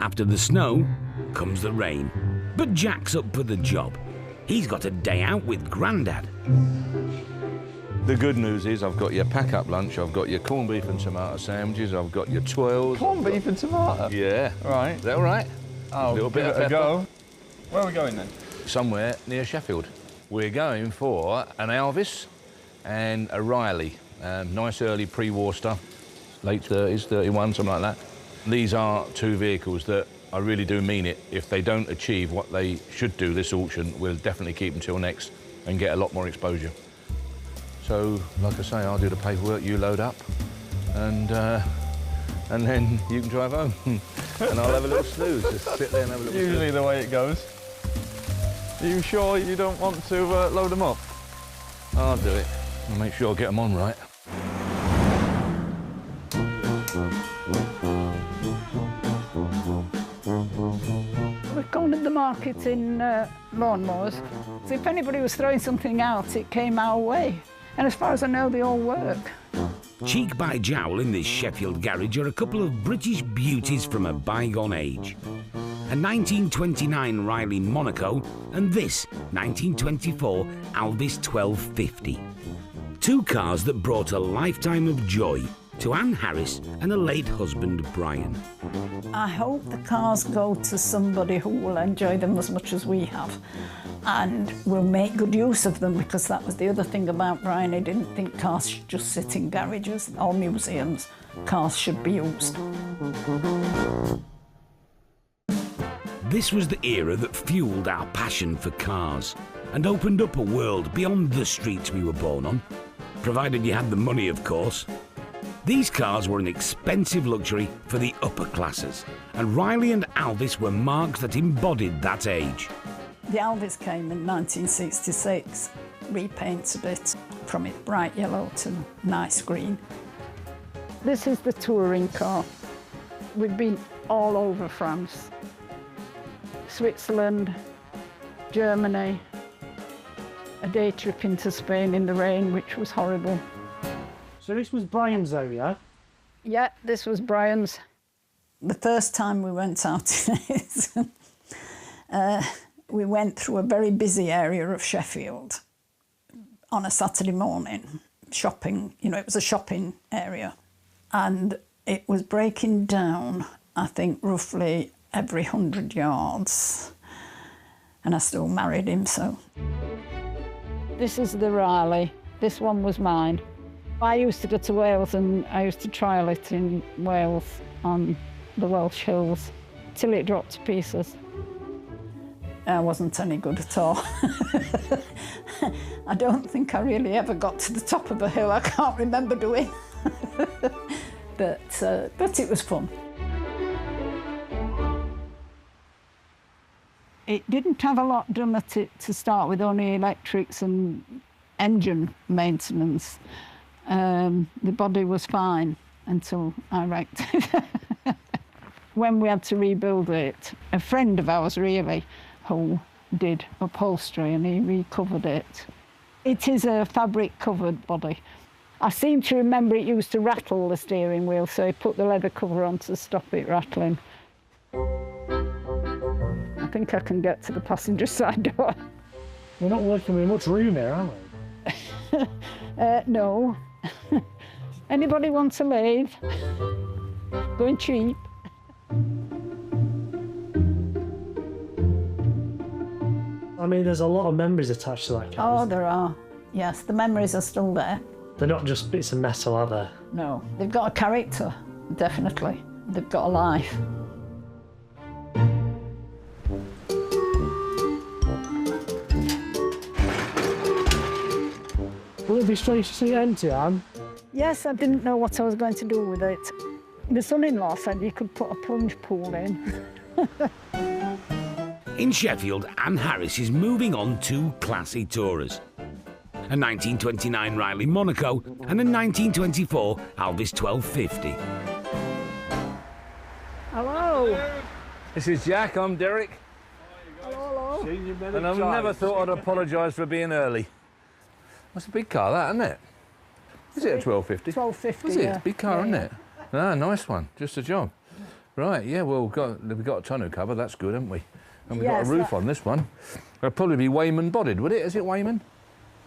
After the snow comes the rain. But Jack's up for the job. He's got a day out with Grandad. The good news is I've got your pack-up lunch, I've got your corned beef and tomato sandwiches, I've got your twirls. Corned beef and tomato? Yeah. Right. Is that all right? Oh, a little bit of a pepper. go. Where are we going then? Somewhere near Sheffield. We're going for an Alvis and a Riley. Nice early pre-war stuff, late 30s, 31, something like that. These are two vehicles that I really do mean it. If they don't achieve what they should do this auction, we'll definitely keep them till next and get a lot more exposure. So, like I say, I'll do the paperwork, you load up, and then you can drive home. And I'll have a little snooze, just sit there and have a little Usually snooze. the way it goes. Are you sure you don't want to load them up? I'll do it. I'll make sure I get them on right. We've cornered the market in lawnmowers. So if anybody was throwing something out, it came our way. And as far as I know, they all work. Cheek by jowl in this Sheffield garage are a couple of British beauties from a bygone age. A 1929 Riley Monaco and this 1924 Alvis 1250. Two cars that brought a lifetime of joy to Anne Harris and her late husband Brian. I hope the cars go to somebody who will enjoy them as much as we have and will make good use of them, because that was the other thing about Brian. He didn't think cars should just sit in garages or museums. Cars should be used. This was the era that fueled our passion for cars and opened up a world beyond the streets we were born on, provided you had the money, of course. These cars were an expensive luxury for the upper classes, and Riley and Alvis were marks that embodied that age. The Alvis came in 1966, repainted it from it bright yellow to nice green. This is the touring car. We've been all over France, Switzerland, Germany, a day trip into Spain in the rain, which was horrible. So this was Brian's area? Yeah, this was Brian's. The first time we went out in it, we went through a very busy area of Sheffield on a Saturday morning, shopping. You know, it was a shopping area. And it was breaking down, I think, roughly every 100 yards. And I still married him, so. This is the Riley. This one was mine. I used to go to Wales and I used to trial it in Wales on the Welsh hills till it dropped to pieces. I wasn't any good at all. I don't think I really ever got to the top of a hill. I can't remember doing. But it was fun. It didn't have a lot done at it to start with, only electrics and engine maintenance. The body was fine until I wrecked it. When we had to rebuild it, a friend of ours, really, who did upholstery, and he recovered it. It is a fabric-covered body. I seem to remember it used to rattle the steering wheel, so he put the leather cover on to stop it rattling. I think I can get to the passenger side door. We're not working with much room here, are we? No. Anybody wants a lathe? Going cheap. I mean, there's a lot of memories attached to that car. Oh, there are. Yes, the memories are still there. They're not just bits of metal, are they? No, they've got a character, definitely. They've got a life. Will it be strange to see it empty, Anne? Yes, I didn't know what I was going to do with it. The son-in-law said you could put a plunge pool in. In Sheffield, Anne Harris is moving on two classy tourers. A 1929 Riley Monaco and a 1924 Alvis 1250. Hello. This is Jack, I'm Derek. Hello, hello. And I've never thought I'd apologise for being early. That's a big car, that, isn't it? Is it a 1250? 1250, Is it? yeah. It's a big car, Yeah, isn't yeah. it? Ah, nice one. Just a job. Right, yeah, well, we've got a tonneau cover, that's good, haven't we? And we've got a Yes, roof on this one. It'll probably be Wayman bodied, would it? Is it Wayman?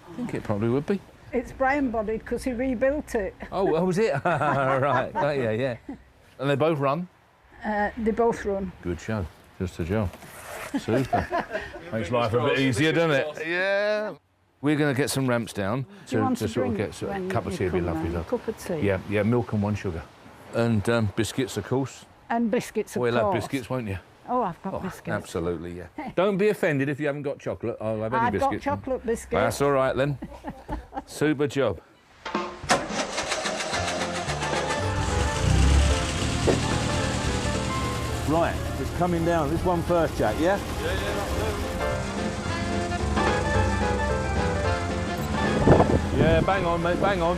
I think it probably would be. It's Brian bodied because he rebuilt it. Oh, was it? Right, yeah. And they both run? They both run. Good show, just a job. Super. Makes life a bit easier, doesn't it? Yeah. We're going to get some ramps down Do you want to to sort of drink get a when cup of you tea would be come lovely, round? love. Cup of tea? Yeah, milk and 1 sugar. And biscuits, of course. And biscuits, of course. You'll have biscuits, won't you? Oh, I've got biscuits. Absolutely, yeah. Don't be offended if you haven't got chocolate. I'll have any biscuits. I've got chocolate biscuits. That's all right, then. Super job. Right, it's coming down. This one first, Jack, yeah? Yeah, bang on, mate, bang on.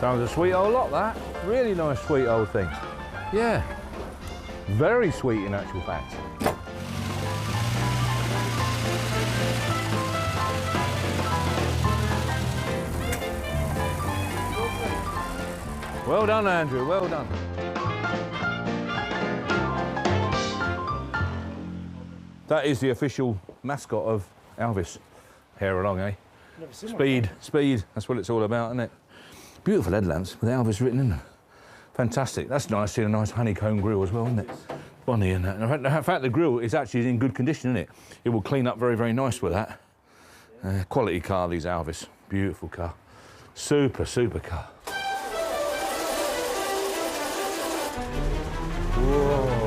Sounds a sweet old lot, that. Really nice, sweet old thing. Yeah. Very sweet, in actual fact. Well done, Andrew, well done. That is the official mascot of Alvis. Hair along, eh? Speed, that's what it's all about, isn't it? Beautiful headlamps with Alvis written in them. Fantastic. That's nice, seeing a nice honeycomb grille as well, isn't it? Bonny and that. And in fact, the grille is actually in good condition, isn't it? It will clean up very, very nice with that. Quality car, these Alvis. Beautiful car. Super, super car. Whoa.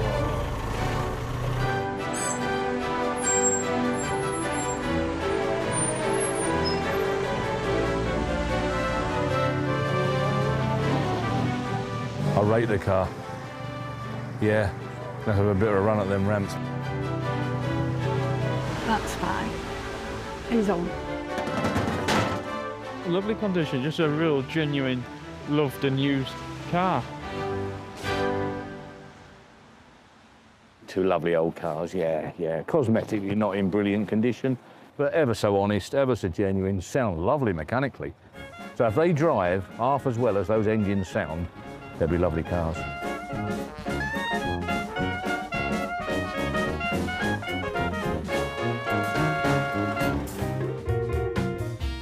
I rate the car. Yeah, let's have a bit of a run at them ramps. That's fine. He's on. Lovely condition, just a real genuine, loved and used car. Two lovely old cars, yeah. Cosmetically not in brilliant condition, But ever so honest, ever so genuine, sound lovely mechanically. So if they drive half as well as those engines sound, they'll be lovely cars.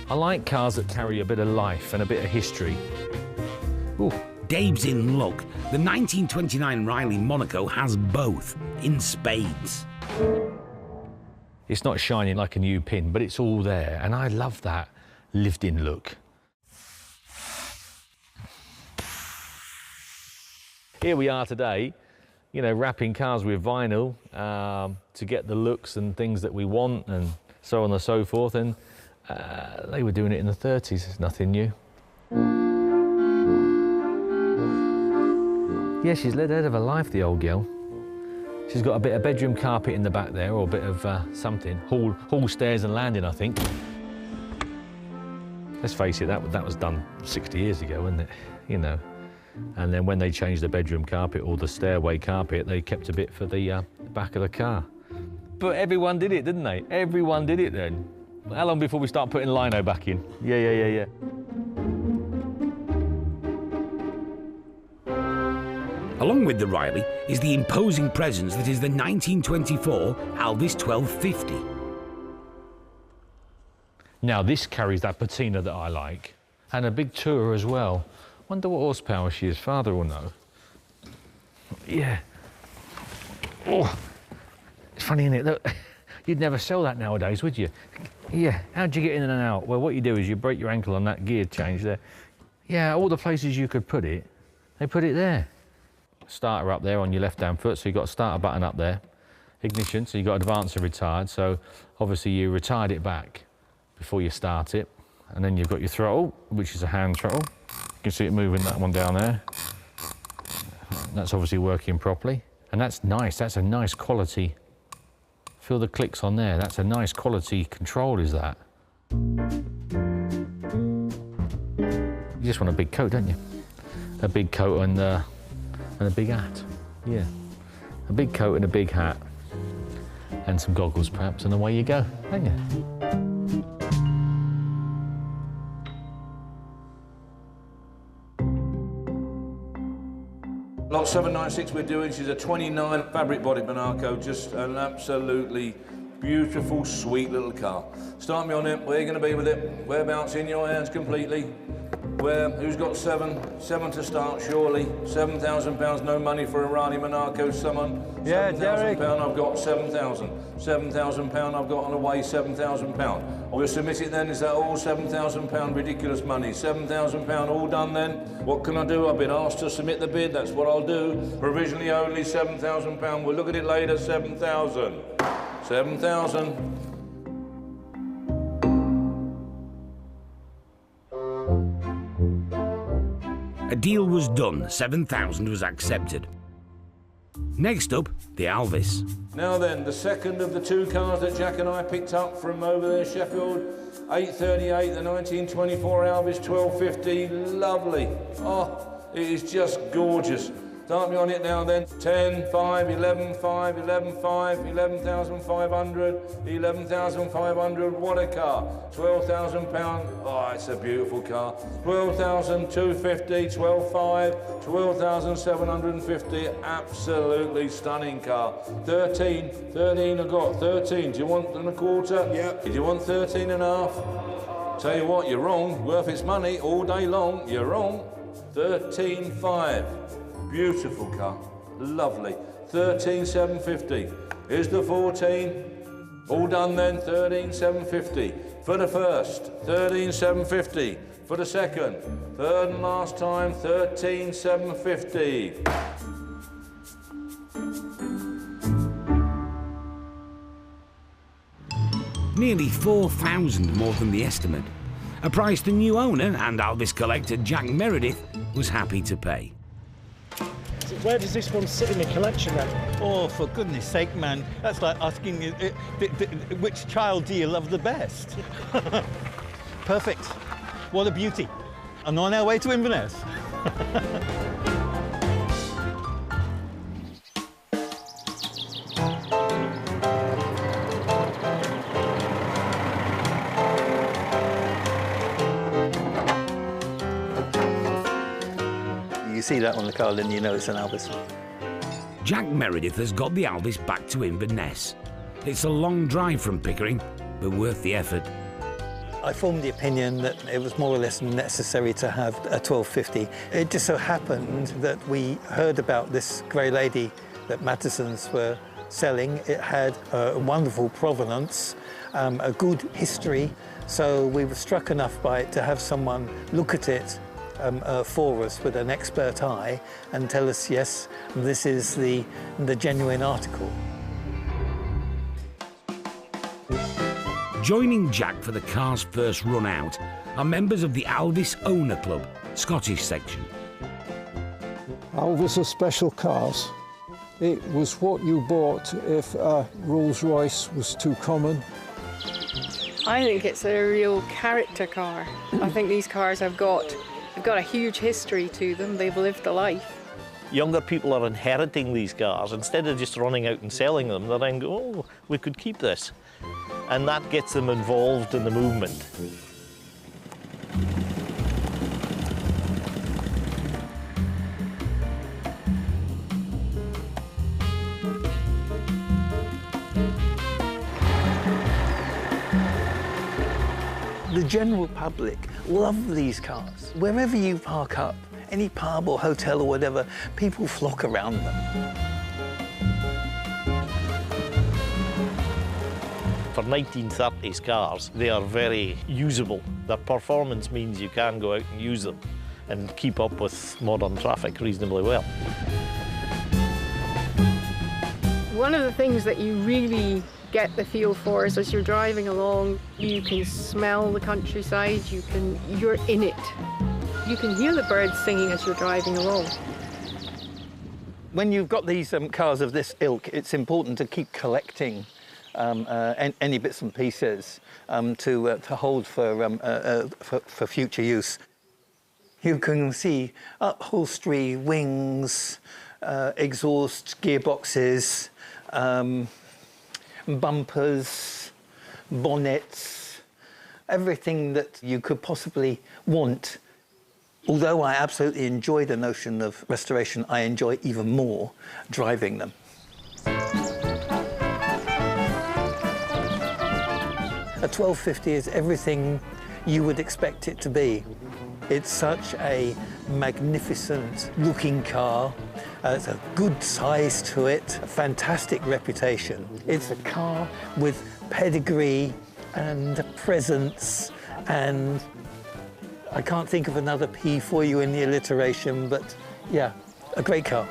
I like cars that carry a bit of life and a bit of history. Ooh, Dave's in luck. The 1929 Riley Monaco has both, in spades. It's not shining like a new pin, but it's all there, and I love that lived-in look. Here we are today, you know, wrapping cars with vinyl to get the looks and things that we want and so on and so forth, and they were doing it in the 30s, it's nothing new. Yeah, she's led a head of a life, the old girl. She's got a bit of bedroom carpet in the back there, or a bit of something. Hall stairs and landing, I think. Let's face it, that was done 60 years ago, wasn't it? You know. And then when they changed the bedroom carpet or the stairway carpet, they kept a bit for the back of the car. But everyone did it, didn't they? Everyone did it then. How long before we start putting lino back in? Yeah. Along with the Riley is the imposing presence that is the 1924 Alvis 1250. Now this carries that patina that I like, and a big tour as well. Wonder what horsepower she is. Father will know. Yeah. Oh, it's funny, isn't it? Look, you'd never sell that nowadays, would you? Yeah. How'd you get in and out? Well, what you do is you break your ankle on that gear change there. Yeah, all the places you could put it, they put it there. Starter up there on your left-hand foot, so you've got a starter button up there. Ignition, so you've got advance and retired, so obviously you retired it back before you start it. And then you've got your throttle, which is a hand throttle. You can see it moving, that one down there. That's obviously working properly. And that's nice, that's a nice quality. Feel the clicks on there, that's a nice quality control, is that? You just want a big coat, don't you? A big coat and a big hat, yeah. A big coat and a big hat. And some goggles perhaps, and away you go, don't you? Lot 796 we're doing, she's a 29 fabric body Monaco, just an absolutely beautiful, sweet little car. Start me on it, where are you going to be with it? Whereabouts in your hands completely? Where, who's got seven? Seven to start, surely. £7,000, no money for a Riley Monaco, someone? Yeah, Derek. £7,000, I've got 7,000. £7,000, I've got on the way, £7,000. We'll submit it then, is that all? £7,000, ridiculous money. £7,000, all done then? What can I do? I've been asked to submit the bid, that's what I'll do. Provisionally only £7,000, we'll look at it later, 7,000. 7,000. A deal was done, 7,000 was accepted. Next up, the Alvis. Now then, the second of the two cars that Jack and I picked up from over there, Sheffield, 838, the 1924 Alvis 1250, lovely. Oh, it is just gorgeous. Start me on it now then. 10, 5, 11, 5, 11, 5, 11,500, 11,500, what a car. £12,000, oh, it's a beautiful car. 12,250, 12,500, 12,750, absolutely stunning car. 13 I got, 13. Do you want and a quarter? Yep. Do you want 13 and a half? Tell you what, you're wrong. Worth its money all day long, you're wrong. 13,500. Beautiful car, lovely. 13,750. Here's the 14. All done then, 13,750. For the first, 13,750. For the second, third and last time, 13,750. Nearly 4,000 more than the estimate. A price the new owner and Alvis collector Jack Meredith was happy to pay. Where does this one sit in the collection then? Oh, for goodness sake, man. That's like asking which child do you love the best? Perfect. What a beauty. And on our way to Inverness. You see that on the car, then you know it's an Alvis. Jack Meredith has got the Alvis back to Inverness. It's a long drive from Pickering, but worth the effort. I formed the opinion that it was more or less necessary to have a 1250. It just so happened that we heard about this grey lady that Mathewsons were selling. It had a wonderful provenance, a good history, so we were struck enough by it to have someone look at it for us with an expert eye and tell us, yes, this is the genuine article. Joining Jack for the car's first run out are members of the Alvis Owner Club, Scottish section. Alvis are special cars. It was what you bought if a Rolls-Royce was too common. I think it's a real character car. I think these cars have got a huge history to them. They've lived a life. Younger people are inheriting these cars. Instead of just running out and selling them, they're saying, oh, we could keep this. And that gets them involved in the movement. The general public love these cars. Wherever you park up, any pub or hotel or whatever, people flock around them. For 1930s cars, they are very usable. Their performance means you can go out and use them and keep up with modern traffic reasonably well. One of the things that you really get the feel for is as you're driving along, you can smell the countryside, you're in it. You can hear the birds singing as you're driving along. When you've got these cars of this ilk, it's important to keep collecting any bits and pieces to hold for future use. You can see upholstery, wings, exhaust, gearboxes, bumpers, bonnets, everything that you could possibly want. Although I absolutely enjoy the notion of restoration, I enjoy even more driving them. A 1250 is everything you would expect it to be. It's such a magnificent looking car. It's a good size to it, a fantastic reputation. It's a car with pedigree and presence, and I can't think of another P for you in the alliteration, but yeah, a great car.